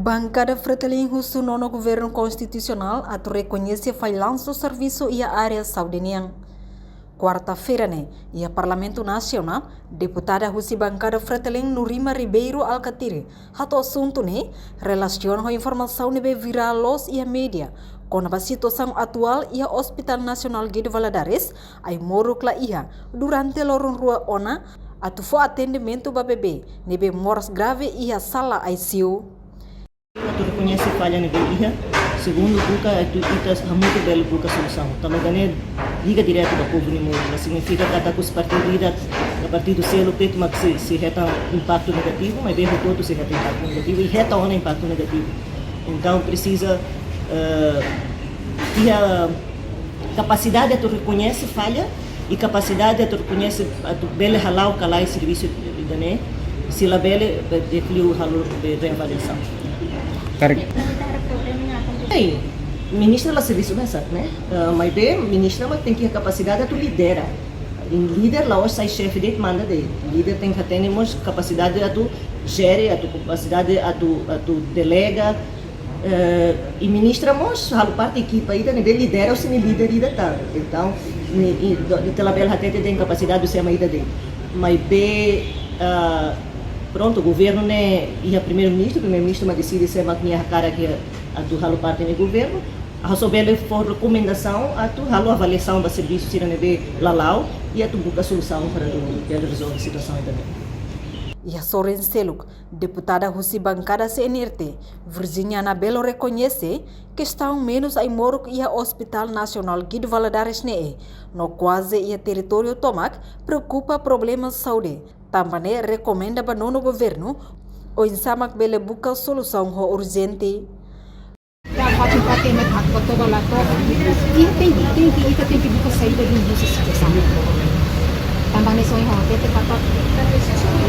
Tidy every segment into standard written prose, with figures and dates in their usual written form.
Bancada Fretilin Husu Nono Governo Constitucional atu reconhece falhanças do serviço e a área saudinian. Quarta-feira, e a Parlamento Nacional, deputada Husi Bancada Fretilin Nurima Ribeiro Alcatire, hato assunto relaciona com a informação viral los e a mídia, com a situação atual e a Hospital Nacional de Valadares, ai morukla ia, durante lorun rua ona, atu fo atendimento ba bebê, nebe moras grave e a sala ICU. Tu reconhece falha na BIA, segundo Buca, tu itas muito belo Buca solução. Também liga direto da povo no mundo, significa que está com os partidos a partir do selo preto, mas se reta impacto negativo, mas bem todo se reta impacto negativo e reta ona impacto negativo. Então precisa ter a capacidade de tu reconhece falha e capacidade de tu reconhece a tu bele halal calai serviço de se la bele de fio halal de reavaliação. Ei, ministra lá serviço nessa, mas bem, ministra mas tem que a capacidade de lidera. Em líder lá hoje sai chefe de manda dele. Líder tem que ter capacidade de tu gere, a tu capacidade a tu delega. E ministra mos halu parte equipa aí também lidera ou se nem líder ainda tá. Então, de telabel até tem capacidade de ser a maída dele. Mas bem pronto, o governo e o primeiro-ministro mas decide ser a cara que a tu halo parte do governo, a resolver for recomendação a tu halo avaliação do serviço se não é lalau e a tu busca solução para resolver a situação também. E a Soren Seluk, deputada Husi Bancada CNRT, Virginia Anabelo reconhece que estão menos em Moruk e a Hospital Nacional de Valadares no quase e a território Tomac preocupa problemas de saúde. Também recomenda para o governo o insamak bele busca solução urgente. Tem que buscar saída dessa situação. Também são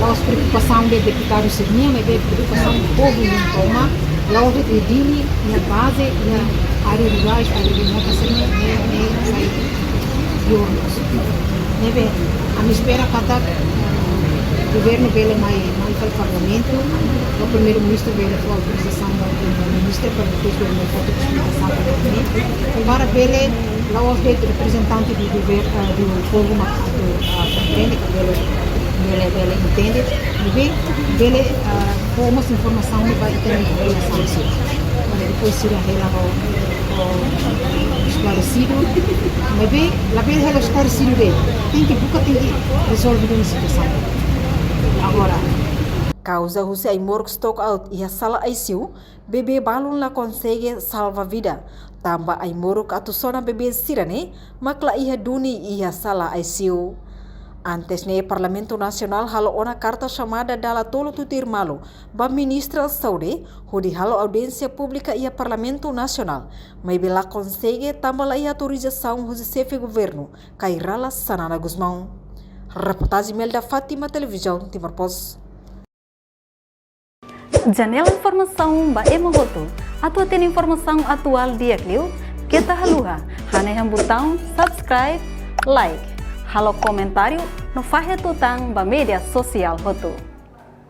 as preocupações de deputados sirnia, mas a preocupação do povo em Toma, lá onde ele na base na área rurais, área remota, a minha espera cada governo veio mais para o parlamento, o primeiro-ministro veio a autorização do ministro para depois ver uma foto de explicação do parlamento. Agora veio lá os representantes do governo, do povo compreende, que ele entende, e veio com uma informação que vai ter em relação a isso. Depois se esclarecido, mas bem, lá veio ela esclarecido dele. Tem que resolver uma situação. Agora, causa Hussein Mork stock out e a sala ICU, bebê balon la consegue salva vida. Tamba ai Mork atusona bebê sirane, makla ia duni e a sala ICU. Antes Parlamento Nacional halo ona carta chamada dala tolo tutir malo, ba ministra saúde, hudi halo audiência pública e a Parlamento Nacional, mas bela consegue tamba la ia autorização do chefe governo, Kairala Sanana Guzmão. Reportagem Melda Fátima, Televisão Timor Post. Janela Informação ba Emohoto. Atua tem informação atual dia Clio. Kita haluha. Haneham botão subscribe, like. Halo comentário no Fahia Tutang ba media sosial Hoto.